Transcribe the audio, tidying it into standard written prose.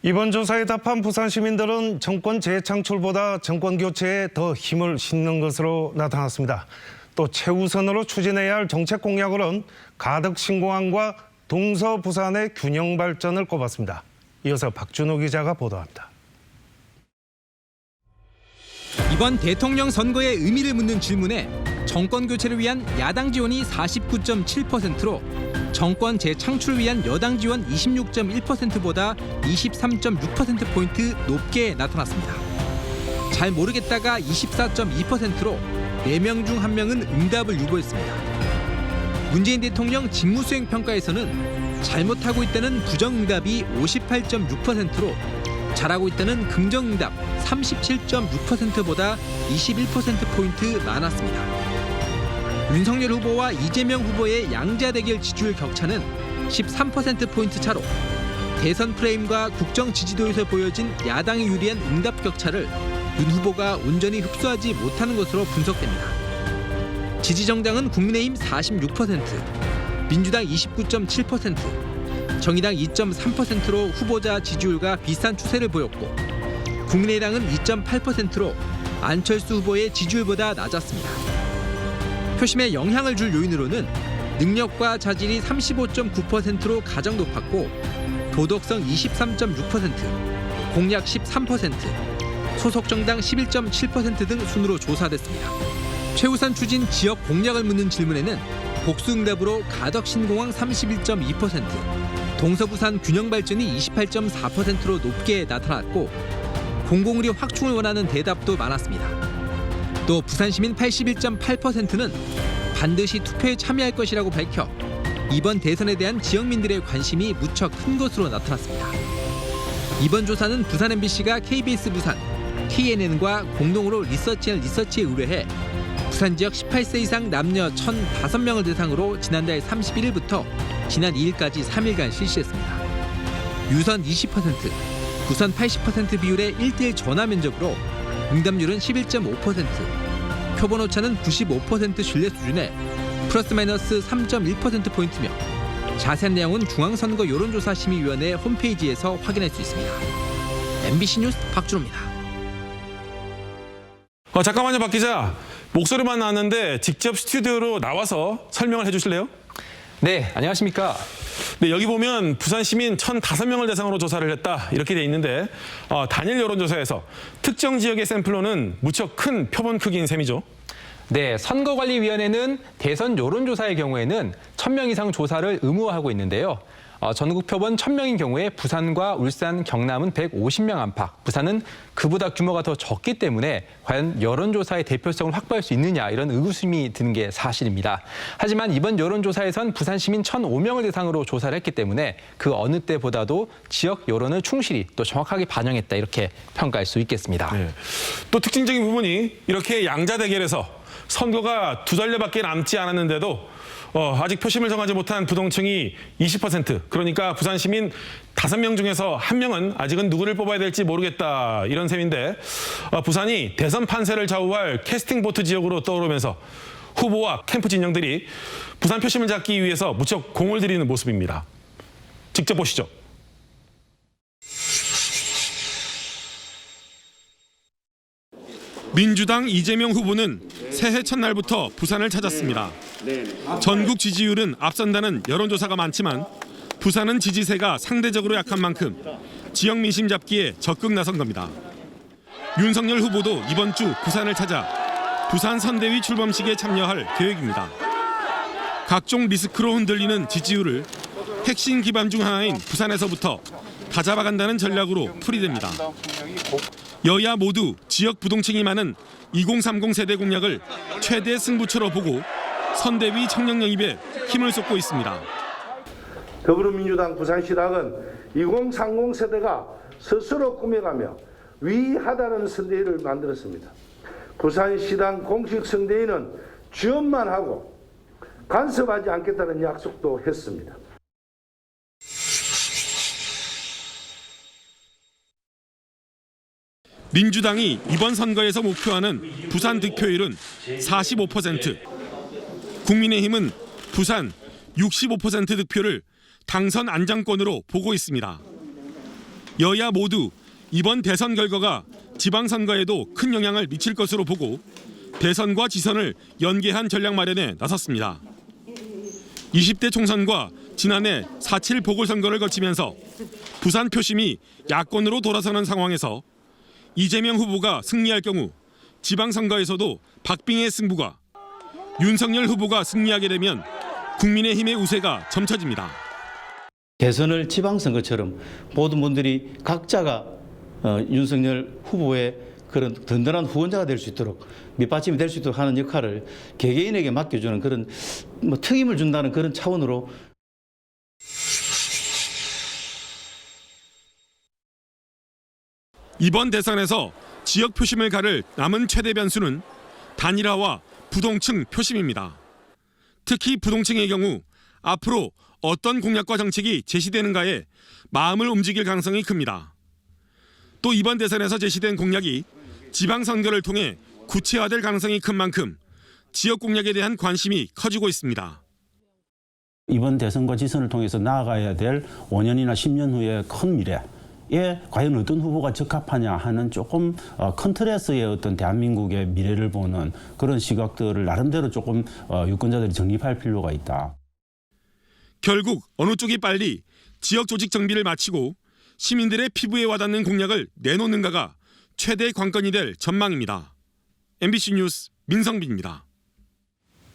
이번 조사에 답한 부산 시민들은 정권 재창출보다 정권 교체에 더 힘을 싣는 것으로 나타났습니다. 또 최우선으로 추진해야 할 정책 공약으로는 가덕 신공항과 동서 부산의 균형 발전을 꼽았습니다. 이어서 박준호 기자가 보도합니다. 이번 대통령 선거의 의미를 묻는 질문에 정권 교체를 위한 야당 지원이 49.7%로 정권 재창출을 위한 여당 지원 26.1%보다 23.6%포인트 높게 나타났습니다. 잘 모르겠다가 24.2%로 4명 중 1명은 응답을 유보했습니다. 문재인 대통령 직무수행 평가에서는 잘못하고 있다는 부정응답이 58.6%로 잘하고 있다는 긍정응답 37.6%보다 21%포인트 많았습니다. 윤석열 후보와 이재명 후보의 양자 대결 지지율 격차는 13%포인트 차로 대선 프레임과 국정 지지도에서 보여진 야당이 유리한 응답 격차를 윤 후보가 온전히 흡수하지 못하는 것으로 분석됩니다. 지지 정당은 국민의힘 46%, 민주당 29.7%, 정의당 2.3%로 후보자 지지율과 비슷한 추세를 보였고 국민의당은 2.8%로 안철수 후보의 지지율보다 낮았습니다. 표심에 영향을 줄 요인으로는 능력과 자질이 35.9%로 가장 높았고 도덕성 23.6%, 공약 13%, 소속 정당 11.7% 등 순으로 조사됐습니다. 최우선 추진 지역 공약을 묻는 질문에는 복수응답으로 가덕 신공항 31.2%, 동서부산 균형 발전이 28.4%로 높게 나타났고 공공의료 확충을 원하는 대답도 많았습니다. 또 부산 시민 81.8%는 반드시 투표에 참여할 것이라고 밝혀 이번 대선에 대한 지역민들의 관심이 무척 큰 것으로 나타났습니다. 이번 조사는 부산 MBC가 KBS 부산, KNN과 공동으로 리서치앤 리서치에 의뢰해 부산 지역 18세 이상 남녀 1,005명을 대상으로 지난달 31일부터 지난 2일까지 3일간 실시했습니다. 유선 20%, 부선 80% 비율의 1:1 전화 면접으로 응답률은 11.5%, 표본 오차는 95% 신뢰 수준에 플러스 마이너스 3.1%포인트며 자세한 내용은 중앙선거 여론조사심의위원회 홈페이지에서 확인할 수 있습니다. MBC 뉴스 박준호입니다. 잠깐만요, 박 기자. 목소리만 나왔는데 직접 스튜디오로 나와서 설명을 해주실래요? 네, 안녕하십니까. 네, 여기 보면 부산 시민 1,005명을 대상으로 조사를 했다 이렇게 돼 있는데 단일 여론조사에서 특정 지역의 샘플로는 무척 큰 표본 크기인 셈이죠. 네, 선거관리위원회는 대선 여론조사의 경우에는 1,000명 이상 조사를 의무화하고 있는데요. 전국 표본 1,000명인 경우에 부산과 울산, 경남은 150명 안팎, 부산은 그보다 규모가 더 적기 때문에 과연 여론조사의 대표성을 확보할 수 있느냐 이런 의구심이 드는 게 사실입니다. 하지만 이번 여론조사에선 부산 시민 1,005명을 대상으로 조사를 했기 때문에 그 어느 때보다도 지역 여론을 충실히 또 정확하게 반영했다 이렇게 평가할 수 있겠습니다. 네. 또 특징적인 부분이 이렇게 양자 대결에서 선거가 2달여밖에 남지 않았는데도 아직 표심을 정하지 못한 부동층이 20%, 그러니까 부산 시민 5명 중에서 1명은 아직은 누구를 뽑아야 될지 모르겠다 이런 셈인데 부산이 대선 판세를 좌우할 캐스팅 보트 지역으로 떠오르면서 후보와 캠프 진영들이 부산 표심을 잡기 위해서 무척 공을 들이는 모습입니다. 직접 보시죠. 민주당 이재명 후보는 새해 첫날부터 부산을 찾았습니다. 전국 지지율은 앞선다는 여론조사가 많지만 부산은 지지세가 상대적으로 약한 만큼 지역 민심 잡기에 적극 나선 겁니다. 윤석열 후보도 이번 주 부산을 찾아 부산 선대위 출범식에 참여할 계획입니다. 각종 리스크로 흔들리는 지지율을 핵심 기반 중 하나인 부산에서부터 다잡아간다는 전략으로 풀이됩니다. 여야 모두 지역 부동층이 많은 2030 세대 공약을 최대 승부처로 보고 선대위 청년 영입에 힘을 쏟고 있습니다. 더불어민주당 부산시당은 2030 세대가 스스로 꾸며가며 위하다는 선대위를 만들었습니다. 부산시당 공식 선대위는 지원만 하고 간섭하지 않겠다는 약속도 했습니다. 민주당이 이번 선거에서 목표하는 부산 득표율은 45%, 국민의힘은 부산 65% 득표를 당선 안정권으로 보고 있습니다. 여야 모두 이번 대선 결과가 지방선거에도 큰 영향을 미칠 것으로 보고 대선과 지선을 연계한 전략 마련에 나섰습니다. 20대 총선과 지난해 4.7 보궐선거를 거치면서 부산 표심이 야권으로 돌아서는 상황에서 이재명 후보가 승리할 경우 지방선거에서도 박빙의 승부가, 윤석열 후보가 승리하게 되면 국민의힘의 우세가 점쳐집니다. 대선을 지방선거처럼 모든 분들이 각자가 윤석열 후보의 그런 든든한 후원자가 될 수 있도록 밑받침이 될 수 있도록 하는 역할을 개개인에게 맡겨주는 그런 특임을 준다는 그런 차원으로 이번 대선에서 지역 표심을 가를 남은 최대 변수는 단일화와 부동층 표심입니다. 특히 부동층의 경우 앞으로 어떤 공약과 정책이 제시되는가에 마음을 움직일 가능성이 큽니다. 또 이번 대선에서 제시된 공약이 지방선거를 통해 구체화될 가능성이 큰 만큼 지역 공약에 대한 관심이 커지고 있습니다. 이번 대선과 지선을 통해서 나아가야 될 5년이나 10년 후의 큰 미래에 과연 어떤 후보가 적합하냐 하는 조금 큰 틀에서의 어떤 대한민국의 미래를 보는 그런 시각들을 나름대로 조금 유권자들이 정립할 필요가 있다. 결국 어느 쪽이 빨리 지역 조직 정비를 마치고 시민들의 피부에 와닿는 공약을 내놓는가가 최대 관건이 될 전망입니다. MBC 뉴스 민성빈입니다.